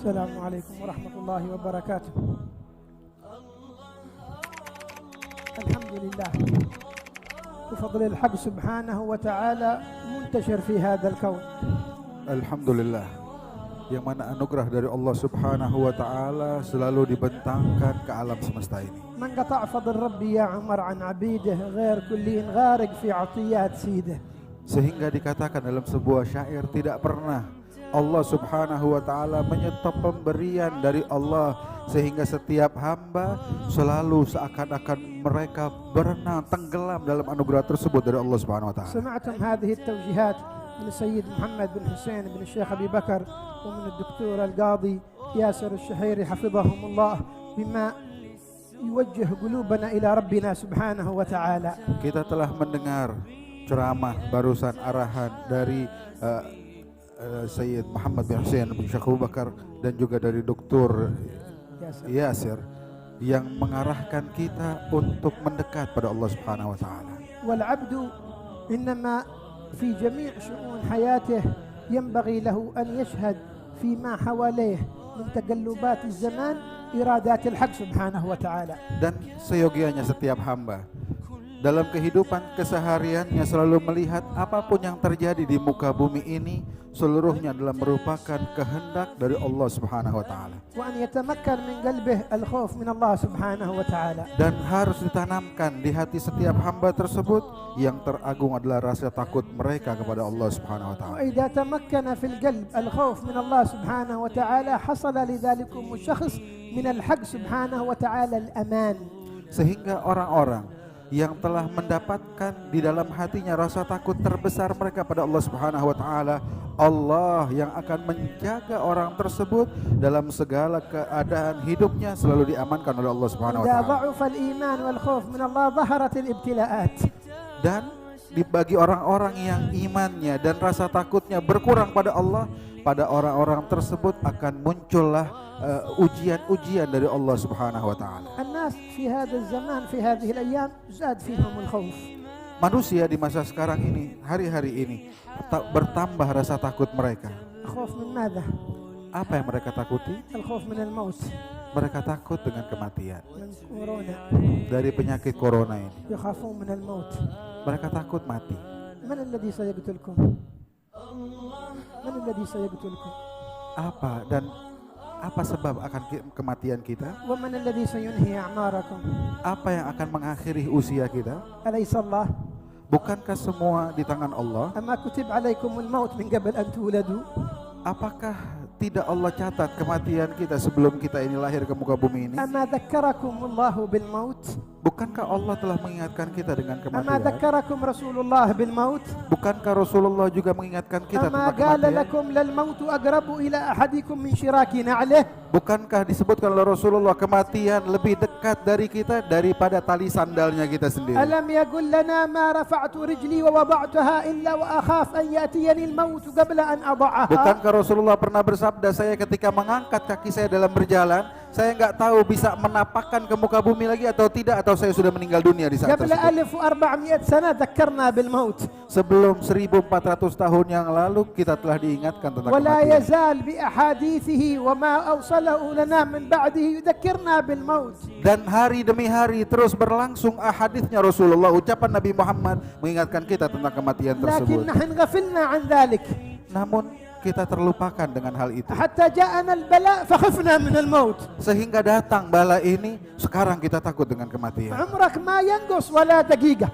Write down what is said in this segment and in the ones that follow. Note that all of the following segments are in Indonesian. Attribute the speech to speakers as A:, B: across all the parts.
A: Assalamualaikum warahmatullahi wabarakatuh. Alhamdulillah. بفضل الحق سبحانه وتعالى منتشر في هذا الكون.
B: Alhamdulillah, yang mana anugerah dari Allah Subhanahu wa taala selalu dibentangkan ke alam semesta ini.
A: من قطع فضل ربي يا عمر عن عبيده غير كلين غارق في عطيات سيده.
B: Sehingga dikatakan dalam sebuah syair, tidak pernah Allah Subhanahu wa taala menyetop pemberian dari Allah, sehingga setiap hamba selalu seakan-akan mereka berenang tenggelam dalam anugerah tersebut dari Allah Subhanahu wa taala.
A: سمعتم هذه التوجيهات من السيد محمد بن حسين بن الشيخ أبي بكر ومن الدكتور القاضي ياسر الشحيري حفظهم الله بما يوجه قلوبنا إلى ربنا سبحانه وتعالى.
B: Kita telah mendengar ceramah barusan, arahan dari Sayyid Muhammad bin Hussein bin Syekh Abu Bakar dan juga dari Dr. Yasir yang mengarahkan kita untuk mendekat pada Allah Subhanahu wa taala.
A: والعبد إنما في جميع شؤون حياته ينبغي له أن يشهد فيما حواليه من تقلبات الزمان إرادات الحق سبحانه وتعالى.
B: Dan seyogianya setiap hamba dalam kehidupan kesehariannya selalu melihat apapun yang terjadi di muka bumi ini seluruhnya adalah merupakan kehendak dari Allah Subhanahu wa taala.
A: وأن يتمكن من قلبه الخوف من الله سبحانه وتعالى.
B: Dan harus ditanamkan di hati setiap hamba tersebut yang teragung adalah rasa takut mereka kepada Allah Subhanahu wa taala.
A: وإذا تمكن في القلب الخوف من الله سبحانه وتعالى حصل لذلكم الشخص من الحق سبحانه وتعالى الأمان.
B: Sehingga orang-orang yang telah mendapatkan di dalam hatinya rasa takut terbesar mereka pada Allah Subhanahu wa taala, Allah yang akan menjaga orang tersebut dalam segala keadaan hidupnya selalu diamankan oleh Allah Subhanahu wa
A: إذا
B: taala.
A: ضعف الإيمان والخوف من الله ظهرت الابتلاءات.
B: Dan bagi orang-orang yang imannya dan rasa takutnya berkurang pada Allah, pada orang-orang tersebut akan muncullah ujian-ujian dari Allah Subhanahu wa taala.
A: الناس في هذا الزمان في هذه الأيام زاد فيهم الخوف.
B: Manusia di masa sekarang ini, hari-hari ini bertambah rasa takut mereka.
A: الخوف من ماذا؟
B: Apa yang mereka takuti?
A: الخوف من الموت.
B: Mereka takut dengan kematian.
A: من كورونا.
B: Dari penyakit corona ini,
A: يخافون من الموت.
B: mereka takut mati.
A: من الذي سيقتلكم؟ من الذي سيقتلكم؟
B: Apa sebab akan kematian kita?
A: ومن الذي سينهي أعماركم؟
B: Apa yang akan mengakhiri usia kita?
A: أليس الله؟
B: Bukankah semua di tangan Allah?
A: أما كتب عليكم الموت من قبل أن تولدوا؟
B: Apakah tidak Allah catat kematian kita sebelum kita ini lahir ke muka bumi ini?
A: أما ذكركم الله بالموت؟
B: Bukankah Allah telah mengingatkan kita dengan
A: أما
B: kematian?
A: ذكركم رسول الله بالموت؟
B: Bukankah Rasulullah juga mengingatkan kita
A: أما
B: tentang
A: قال
B: kematian?
A: لكم للموت أقرب إلى أحدكم من شراك نعله؟
B: Bukankah disebutkan oleh Rasulullah kematian lebih dekat dari kita daripada tali sandalnya kita sendiri?
A: ألم يقل لنا ما رفعت رجلي ووضعتها إلا وأخاف أن يأتيني الموت قبل أن أضعها؟
B: Bukankah Rasulullah pernah bersabda, saya ketika mengangkat kaki saya dalam berjalan, saya nggak tahu bisa menapakkan ke muka bumi lagi atau tidak, atau saya sudah meninggal dunia di saat
A: قبل
B: tersebut.
A: 1400 سنة ذكرنا بالموت.
B: Sebelum 1400 tahun yang lalu kita telah diingatkan tentang
A: ولا
B: kematian.
A: يزال بأحاديثه وما أوصله لنا من بعده يذكرنا بالموت.
B: Dan hari demi hari terus berlangsung ahaditsnya Rasulullah, ucapan Nabi Muhammad mengingatkan kita tentang kematian
A: لكن
B: tersebut.
A: نحن غفلنا عن ذلك
B: Namun kita terlupakan dengan hal itu.
A: حتى جاءنا البلاء فخفنا من الموت.
B: Sehingga datang bala ini, sekarang kita takut dengan kematian.
A: عمرك ما ينقص ولا دقيقة.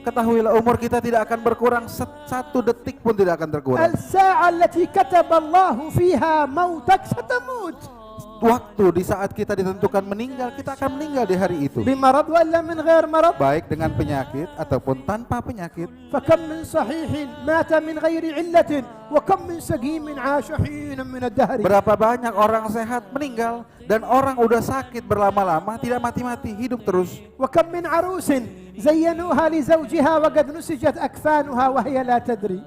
B: Ketahuilah umur kita tidak akan berkurang, satu detik pun tidak akan terkurang.
A: الساعة التي كتب الله فيها موتك ستموت.
B: Waktu di saat kita ditentukan meninggal, kita akan meninggal di hari itu.
A: بمرض ولا من غير مرض.
B: Baik dengan penyakit ataupun tanpa penyakit.
A: فكم من صحيح مات من غير علة وكم من سقيم عاش حينا من الدهر.
B: Berapa banyak orang sehat meninggal dan orang udah sakit berlama-lama tidak mati-mati, hidup terus.
A: وكم من عروس زينوها لزوجها وقد نسجت أكفانها وهي لا تدري.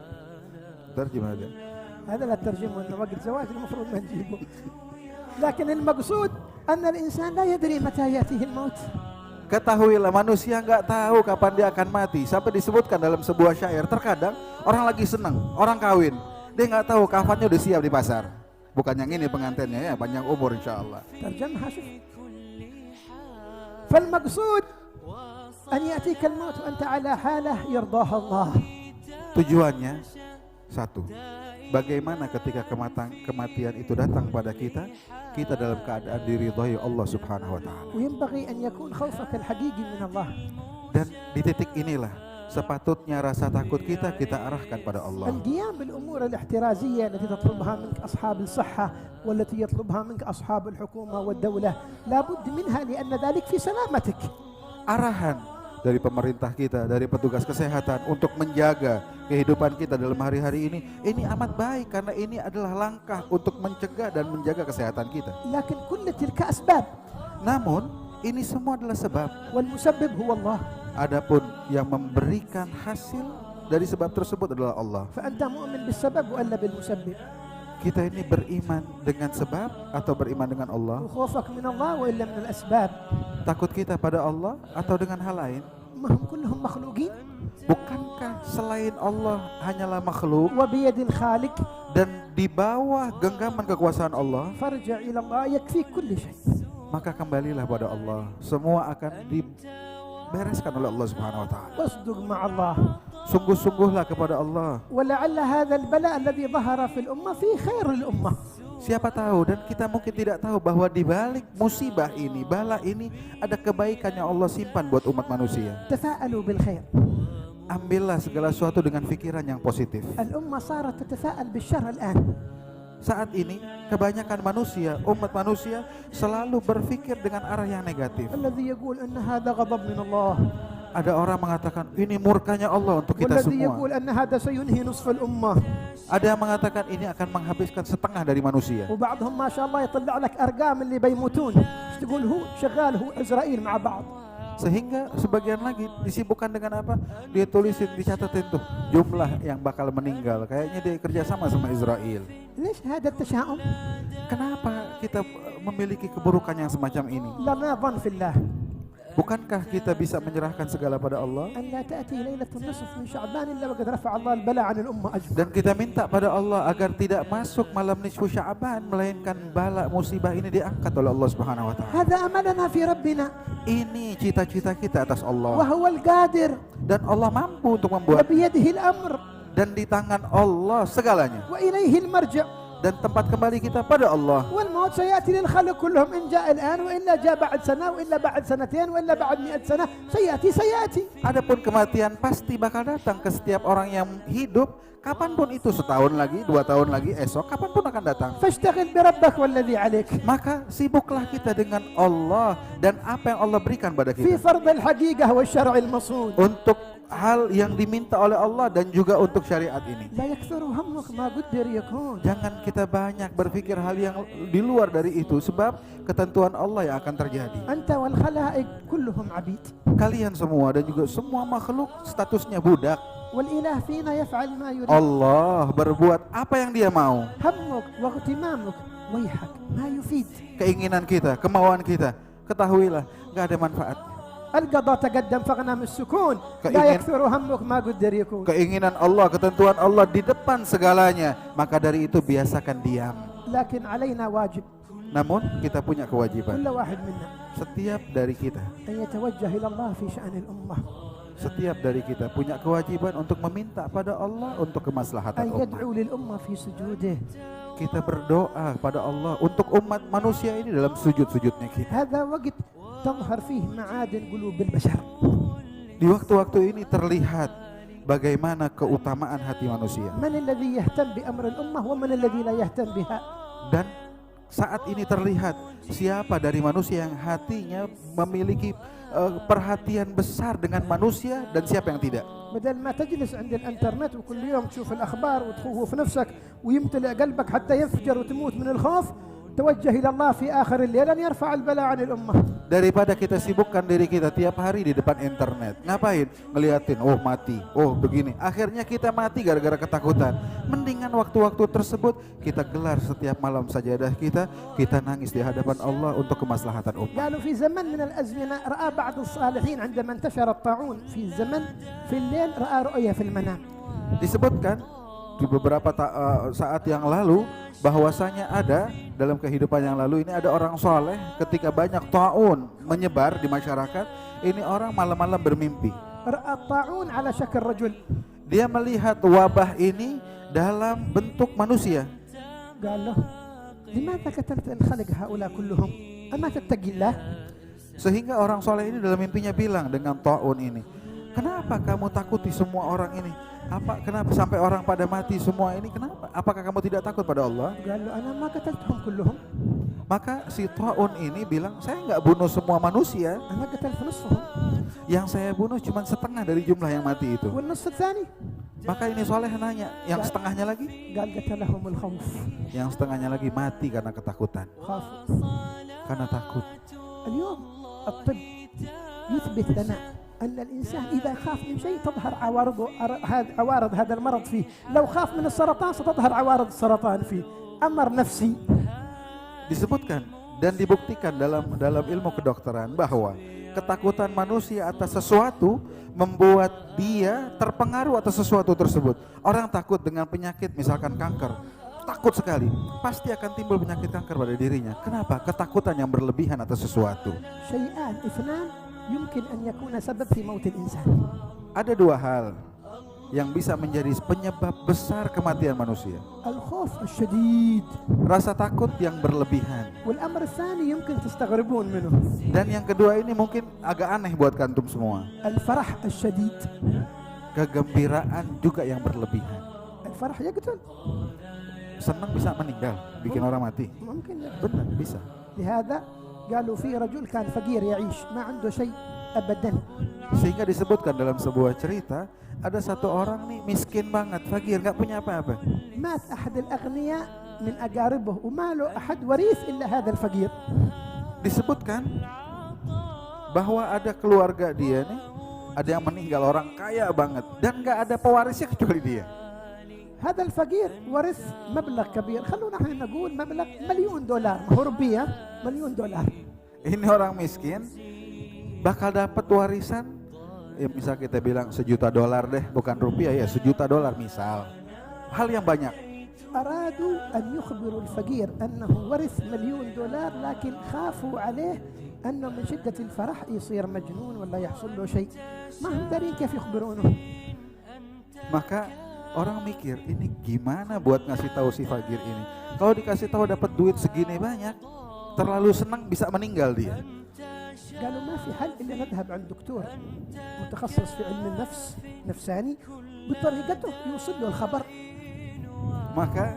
B: Terjemah aja.
A: هذا لا ترجمه انه وقت زواج المفروض ما نجيبه. لكن المقصود أن الإنسان لا يدري متى يأتيه الموت.
B: Ketahuilah manusia nggak tahu kapan dia akan mati. Sampai disebutkan dalam sebuah syair, terkadang orang lagi senang, orang kawin, dia nggak tahu kafannya udah siap di pasar. bukan yang ini pengantinnya ya, panjang umur insyaallah.
A: ترجمها شوف. فالمقصود أن يأتيك الموت وأنت على حالة يرضاها الله.
B: Tujuannya satu, bagaimana ketika kematian itu datang pada kita, kita dalam keadaan diridhai Allah Subhanahu wa taala.
A: وينبغي أن يكون خوفك الحقيقي من الله.
B: Dan di titik inilah sepatutnya rasa takut kita arahkan pada Allah.
A: القيام بالأمور الاحترازية التي تطلبها منك أصحاب الصحة والتي يطلبها منك أصحاب الحكومة والدولة لا بد منها لأن ذلك في سلامتك.
B: Arahan dari pemerintah kita, dari petugas kesehatan untuk menjaga kehidupan kita dalam hari-hari ini amat baik karena ini adalah langkah untuk mencegah dan menjaga kesehatan kita.
A: لكن كل تلك أسباب.
B: Namun ini semua adalah sebab.
A: والمسبب هو الله.
B: Adapun yang memberikan hasil dari sebab tersebut adalah Allah.
A: فأنت مؤمن بالسبب ولا بالمسبب؟
B: Kita ini beriman dengan sebab atau beriman dengan Allah?
A: وخوفك من الله وإلا من الأسباب؟
B: Takut kita pada Allah atau dengan hal lain?
A: ما هم كلهم مخلوقين.
B: Bukankah selain Allah hanyalah makhluk
A: وبيد الخالق.
B: dan di bawah genggaman kekuasaan Allah?
A: فارجع إلى الله يكفيك كل شيء.
B: Maka kembalilah pada Allah. Semua akan dibereskan oleh Allah Subhanahu wa taala.
A: واصدق مع الله.
B: Sungguh-sungguhlah kepada Allah.
A: ولعل هذا البلاء الذي ظهر في الأمة في خير الأمة.
B: Siapa tahu, dan kita mungkin tidak tahu bahwa di balik musibah ini, bala ini ada kebaikan yang Allah simpan buat umat manusia.
A: تفاءلوا بالخير.
B: Ambillah segala sesuatu dengan pikiran yang positif.
A: الأمة صارت تتفاءل بالشر الآن.
B: Saat ini kebanyakan manusia, umat manusia selalu berpikir dengan arah yang negatif.
A: الذي يقول أن هذا غضب من الله.
B: Ada orang mengatakan ini murkanya Allah untuk kita
A: والذي
B: semua.
A: يقول أن هذا سينهي نصف الأمة.
B: Ada yang mengatakan ini akan menghabiskan setengah dari manusia.
A: وبعضهم ما شاء الله يطلع لك أرقام اللي بيموتون. ايش تقول هو شغال هو إسرائيل مع بعض.
B: Sehingga sebagian lagi disibukkan dengan apa? Dia tulisin, dicatatin tuh jumlah yang bakal meninggal. Kayaknya dia kerjasama sama Israel.
A: ليش هذا التشاؤم؟
B: Kenapa kita memiliki keburukan yang semacam ini?
A: لنا ظن في الله.
B: Bukankah kita bisa menyerahkan segala pada Allah?
A: أن لا تأتي ليلة النصف من شعبان إلا وقد رفع الله البلاء عن الأمة أجمع.
B: Dan kita minta pada Allah agar tidak masuk malam nisfu Sya'ban melainkan bala musibah ini diangkat oleh Allah Subhanahu wa taala.
A: هذا أملنا في ربنا.
B: Ini cita-cita kita atas Allah.
A: وهو القادر.
B: Dan Allah mampu untuk membuat,
A: وبيده الأمر.
B: dan di tangan Allah segalanya.
A: وإليه المرجع.
B: Dan tempat kembali kita pada Allah.
A: والموت سيأتي للخلق كلهم إن جاء الآن وإلا جاء بعد سنة وإلا بعد سنتين وإلا بعد 100 سنة سيأتي.
B: Adapun kematian pasti bakal datang ke setiap orang yang hidup, kapanpun itu, setahun lagi, 2 tahun lagi, esok, kapanpun akan datang.
A: فاشتغل بربك والذي عليك.
B: Maka sibuklah kita dengan Allah dan apa yang Allah berikan pada
A: في
B: kita.
A: فرض الحقيقة والشرع المصون.
B: Untuk hal yang diminta oleh Allah dan juga untuk syariat ini.
A: لا يكثر همك ما قدر يكون.
B: Jangan kita banyak berpikir hal yang di luar dari itu, sebab ketentuan Allah yang akan terjadi.
A: أنت والخلائق كلهم عبيد.
B: Kalian semua dan juga semua makhluk statusnya budak.
A: والإله فينا يفعل ما يريد.
B: Allah berbuat apa yang Dia mau.
A: همك واغتمامك ويحك ما يفيد.
B: Keinginan kita, kemauan kita, ketahuilah gak ada manfaatnya.
A: القضاء تقدم فاغنم السكون. لا
B: Keingin-
A: يكثر همك ما قدر يكون.
B: Keinginan Allah, ketentuan Allah di depan segalanya, maka dari itu biasakan diam.
A: لكن علينا واجب
B: Namun kita punya kewajiban,
A: كل واحد منا
B: setiap dari kita,
A: أن يتوجه إلى الله في شأن الأمة.
B: setiap dari kita punya kewajiban untuk meminta pada Allah untuk kemaslahatan
A: أن
B: umat.
A: يدعو للأمة في سجوده.
B: Kita berdoa pada Allah untuk umat manusia ini dalam sujud-sujudnya kita.
A: هذا وقت تظهر فيه معادن قلوب البشر.
B: Di waktu-waktu ini terlihat bagaimana keutamaan hati manusia.
A: من الذي يهتم بأمر الأمة ومن الذي لا يهتم بها.
B: Dan saat ini terlihat siapa dari manusia yang hatinya memiliki perhatian besar dengan manusia dan siapa yang tidak.
A: بدل ما تجلس عند الانترنت وكل يوم تشوف الأخبار وتخوف نفسك ويمتلئ قلبك حتى ينفجر وتموت من الخوف، توجه إلى الله في آخر الليل أن يرفع البلاء عن الأمة.
B: Daripada kita sibukkan diri kita tiap hari di depan internet, ngapain? Ngeliatin, oh mati, oh begini. Akhirnya kita mati gara-gara ketakutan. Mendingan waktu-waktu tersebut kita gelar setiap malam sajadah kita nangis di hadapan Allah untuk kemaslahatan umat.
A: قالوا في زمن من الأزمنة رأى بعض الصالحين عندما انتشر الطاعون في زمن في الليل رأى رؤيا في المنام.
B: Disebutkan di beberapa saat yang lalu bahwasanya ada dalam kehidupan yang lalu ini ada orang soleh ketika banyak taun menyebar di masyarakat, ini orang malam-malam bermimpi.
A: رأى الطاعون على شكل رجل.
B: Dia melihat wabah ini dalam bentuk manusia.
A: قال له لماذا قتلت الخلق هؤلاء كلهم أما تتقي الله.
B: Sehingga orang soleh ini dalam mimpinya bilang dengan taun ini, kenapa kamu takuti semua orang ini? Kenapa sampai orang pada mati semua ini? Kenapa? Apakah kamu tidak takut pada Allah?
A: قال له أنا ما قتلتهم كلهم.
B: Maka si taun ini bilang, saya nggak bunuh semua manusia.
A: أنا قتلت نصفهم.
B: Yang saya bunuh cuma setengah dari jumlah yang mati itu.
A: والنصف الثاني.
B: Maka ini soleh nanya, yang setengahnya lagi?
A: قال قتلهم الخوف.
B: Yang setengahnya lagi mati karena ketakutan.
A: خافوا.
B: Karena takut.
A: اليوم الطب يثبت لنا أن الإنسان إذا خاف من شيء تظهر عوارض هذا المرض فيه. لو خاف من السرطان ستظهر عوارض السرطان فيه. أمر نفسي.
B: Disebutkan dan dibuktikan dalam ilmu kedokteran bahwa ketakutan manusia atas sesuatu membuat dia terpengaruh atas sesuatu tersebut. Orang takut dengan penyakit misalkan kanker, takut sekali, pasti akan timbul penyakit kanker pada dirinya. Kenapa? Ketakutan yang berlebihan atas sesuatu.
A: شيئان اثنان يمكن أن يكون سبب في موت الإنسان.
B: Ada dua hal yang bisa menjadi penyebab besar kematian manusia.
A: الخوف الشديد.
B: Rasa takut yang berlebihan.
A: والأمر الثاني يمكن تستغربون منه.
B: Dan yang kedua ini mungkin agak aneh buat kantum semua.
A: الفرح الشديد.
B: Kegembiraan juga yang berlebihan.
A: الفرح يقتل.
B: Senang bisa meninggal, bikin orang mati.
A: ممكن يقتل.
B: Benar, bisa.
A: لهذا قالوا في رجل كان فقير يعيش ما عنده شيء أبدا.
B: Sehingga disebutkan dalam sebuah cerita, ada satu orang nih miskin banget, fakir, nggak punya apa-apa.
A: مات أحد الأغنياء من أقاربه وما له أحد وريث إلا هذا الفقير.
B: Disebutkan bahwa ada keluarga dia nih, ada yang meninggal orang kaya banget dan nggak ada pewarisnya kecuali dia.
A: هذا الفقير ورث مبلغ كبير. خلونا احنا نقول مبلغ $1,000,000. ما هو روبية $1,000,000.
B: Ini orang miskin bakal dapat warisan, ya misal kita bilang $1.000.000 deh, bukan rupiah ya, $1.000.000 misal. Hal yang banyak.
A: أرادوا أن يخبروا الفقير أنه ورث $1,000,000 لكن خافوا عليه أنه من شدة الفرح يصير مجنون ولا يحصل له شيء. ما هم دارين كيف يخبرونه.
B: Maka orang mikir, ini gimana buat ngasih tahu si fakir ini? Kalau dikasih tahu dapat duit segini banyak, terlalu senang bisa meninggal dia.
A: قالوا ما في حل إلا نذهب عند دكتور متخصص في علم النفس نفساني بطريقته يوصل له الخبر.
B: Maka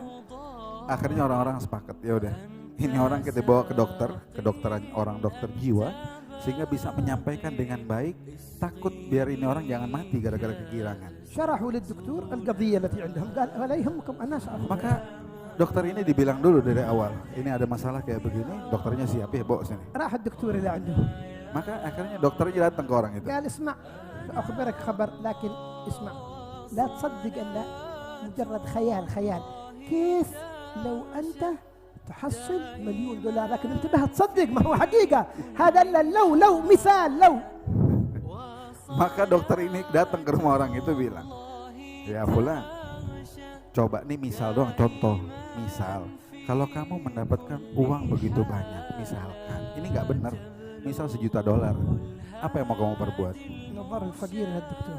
B: akhirnya orang-orang sepakat, ya udah, ini orang kita bawa ke dokter, kedokteran orang dokter jiwa, sehingga bisa menyampaikan dengan baik, takut biar ini orang jangan mati gara-gara kegirangan.
A: شرحوا للدكتور القضية التي عندهم قال ولا يهمكم أنا سأخذ.
B: Maka dokter ini dibilang dulu dari awal, ini ada masalah kayak begini, dokternya siap ya, bawa sini.
A: راح الدكتور اللي عنده.
B: Maka akhirnya dokternya datang ke orang itu.
A: قال اسمع أخبرك خبر لكن اسمع لا تصدق إلا مجرد خيال. كيف لو أنت تحصل $1,000,000 لكن انتبه تصدق ما هو حقيقة هذا لو مثال لو.
B: Maka dokter ini datang ke rumah orang itu bilang, ya Fulan, coba nih misal doang, contoh misal kalau kamu mendapatkan uang begitu banyak, misalkan ini nggak benar, misal $1.000.000, apa yang mau kamu perbuat?
A: نظر الفقير للدكتور.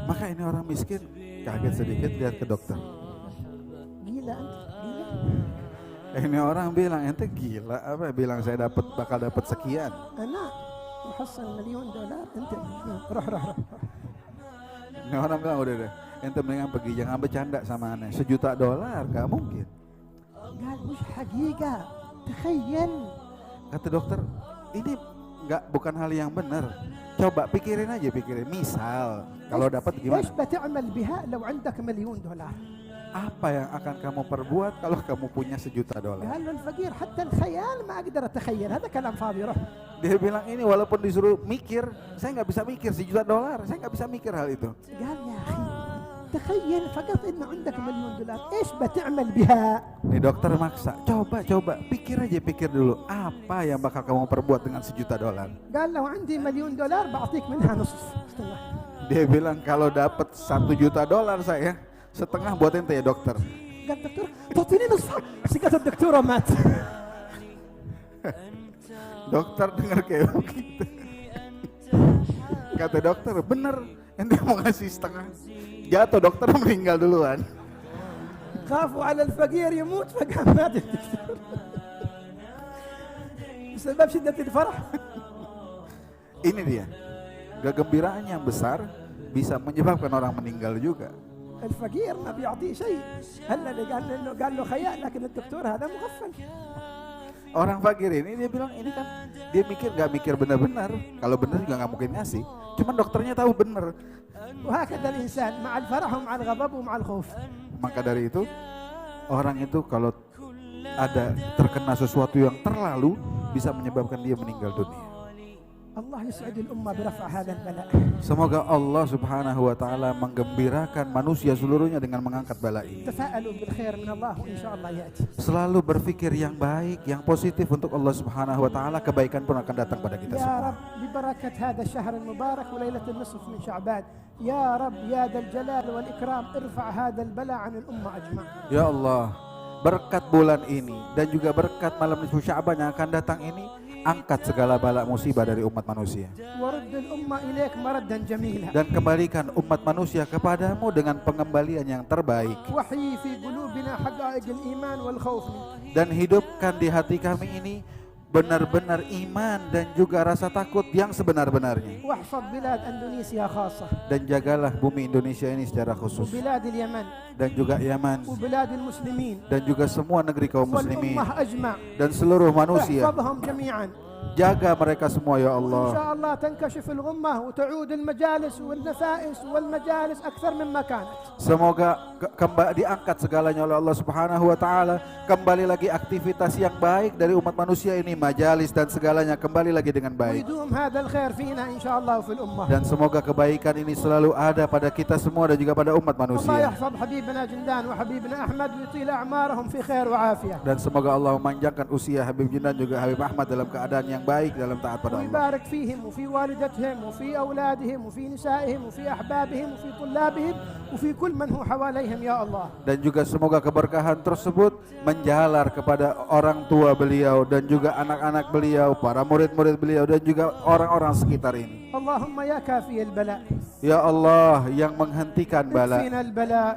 B: Maka ini orang miskin kaget sedikit lihat ke dokter.
A: gila أنت gila.
B: Ini orang bilang, ente gila apa? Bilang saya bakal dapat sekian.
A: أنا أحصل $1,000,000 أنت روح.
B: Ini orang bilang udah deh, ente mendingan pergi, jangan bercanda sama aneh. $1.000.000 gak mungkin.
A: قال مش حقيقة تخيل.
B: Kata dokter, ini bukan hal yang benar. Coba pikirin aja, misal kalau dapat gimana?
A: إيش بتعمل بها لو عندك $1,000,000؟
B: Apa yang akan kamu perbuat kalau kamu punya $1.000.000?
A: قال له الفقير حتى الخيال ما أقدر أتخيل هذا كلام فاضي روح.
B: Dia bilang ini walaupun disuruh mikir, saya nggak bisa mikir $1.000.000, saya nggak bisa mikir hal itu.
A: قال يا أخي تخيل فقط إنه عندك $1,000,000 إيش بتعمل بها؟
B: Nih dokter maksa, coba pikir dulu, apa yang bakal kamu perbuat dengan $1.000.000?
A: قال لو عندي $1,000,000 بعطيك منها نصف.
B: Dia bilang kalau dapat $1.000.000 saya setengah buat ente ya dokter.
A: قال دكتور تعطيني نصفها. سكت الدكتورة مات.
B: Dokter dengar kayak begitu. Kata dokter, bener, ente mau ngasih setengah. Jatuh dokter meninggal duluan.
A: خافوا على الفقير يموت فقام مات الدكتور. بسبب شدة الفرح.
B: Ini dia, kegembiraan yang besar bisa menyebabkan orang meninggal juga.
A: الفقير ما بيعطيه شيء. هلا قال له خيال لكن الدكتور هذا مغفل.
B: Orang fakir ini dia bilang ini kan dia gak mikir benar-benar. Kalau benar juga nggak mungkin ngasih. Cuman dokternya tahu benar.
A: وهكذا الإنسان مع الفرح ومع الغضب ومع الخوف.
B: Maka dari itu orang itu kalau ada terkena sesuatu yang terlalu bisa menyebabkan dia meninggal dunia.
A: الله يسعد الأمة برفع هذا البلاء.
B: Semoga Allah Subhanahu wa taala menggembirakan manusia seluruhnya dengan mengangkat bala ini.
A: تفاءلوا بالخير من الله وإن شاء الله يأتي.
B: Selalu berpikir yang baik, yang positif untuk Allah Subhanahu wa taala, kebaikan pun akan datang pada kita
A: يا
B: semua.
A: رب ببركة هذا الشهر المبارك وليلة النصف من شعبان يا رب يا ذا الجلال والإكرام ارفع هذا البلاء عن الأمة أجمع.
B: Ya Allah, berkat bulan ini dan juga berkat malam nisfu Sya'ban yang akan datang ini, angkat segala bala musibah dari umat manusia.
A: ورد الأمة إليك مردا جميلا.
B: Dan kembalikan umat manusia kepadamu dengan pengembalian yang terbaik.
A: وحي في قلوبنا حقائق الإيمان والخوف منك.
B: Dan hidupkan di hati kami ini benar-benar iman dan juga rasa takut yang sebenar-benarnya.
A: واحفظ بلاد أندونيسيا خاصة.
B: Dan jagalah bumi Indonesia ini secara khusus.
A: وبلاد اليمن.
B: Dan juga Yaman.
A: وبلاد المسلمين.
B: Dan juga semua negeri kaum muslimin.
A: والأمة أجمع.
B: Dan seluruh manusia.
A: احفظهم جميعا.
B: Jaga mereka semua ya
A: إن
B: Allah.
A: شاء الله تنكشف الغمة وتعود المجالس والنفائس والمجالس أكثر مما كانت.
B: Semoga diangkat segalanya oleh Allah Subhanahu wa taala. Kembali lagi aktivitas yang baik dari umat manusia ini, majalis dan segalanya kembali lagi dengan baik.
A: ويدوم هذا الخير فينا إن شاء الله وفي الأمة.
B: Dan semoga kebaikan ini selalu ada pada kita semua dan juga pada umat
A: الله
B: manusia.
A: يحفظ حبيبنا جندان وحبيبنا أحمد ويطيل أعمارهم في خير وعافية.
B: Dan semoga Allah memanjangkan usia Habib Jindan juga Habib Ahmad dalam keadaan yang baik, dalam taat pada Allah.
A: ويبارك فيهم وفي والدتهم وفي أولادهم وفي نسائهم وفي أحبابهم وفي طلابهم وفي كل من هو حواليهم يا الله.
B: Dan juga semoga keberkahan tersebut menjalar kepada orang tua beliau dan juga anak-anak beliau, para murid-murid beliau dan juga orang-orang sekitar ini.
A: اللهم يا كافي البلاء.
B: Ya Allah yang menghentikan bala,
A: اكفنا البلاء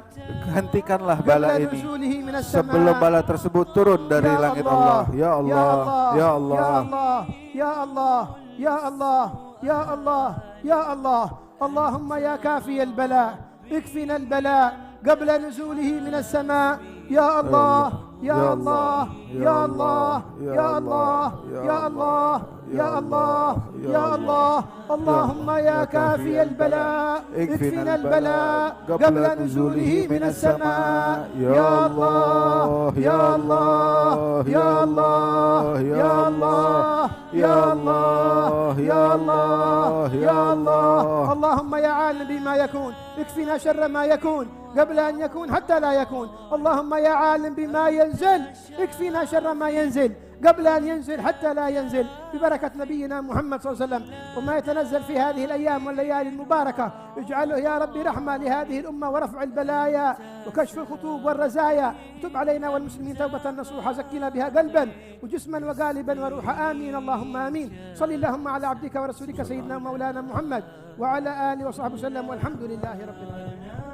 B: hentikanlah bala
A: قبل
B: ini
A: نزوله من
B: sebelum
A: السماء.
B: bala tersebut turun dari
A: يا
B: langit
A: الله،
B: Allah. Ya Allah, ya
A: يا
B: Allah.
A: الله يا الله يا الله يا الله يا الله. اللهم يا كافي البلاء اكفنا البلاء قبل نزوله من السماء. يا الله يا الله يا الله يا الله يا الله يا الله يا الله. اللهم يا كافي البلاء اكفنا البلاء قبل نزوله من السماء. يا الله يا الله يا الله يا الله يا الله يا الله يا الله. اللهم يا عالم بما يكون اكفنا شر ما يكون قبل أن يكون حتى لا يكون. اللهم يا عالم بما ينزل اكفنا شر ما ينزل قبل أن ينزل حتى لا ينزل، ببركة نبينا محمد صلى الله عليه وسلم. وما يتنزل في هذه الأيام والليالي المباركة اجعله يا ربي رحمة لهذه الأمة ورفع البلايا وكشف الخطوب والرزايا. تب علينا والمسلمين توبة نصوحة زكنا بها قلبا وجسما وقالبا وروحا. آمين اللهم آمين. صل اللهم على عبدك ورسولك سيدنا مولانا محمد وعلى آله وصحبه وسلم والحمد لله رب العالمين.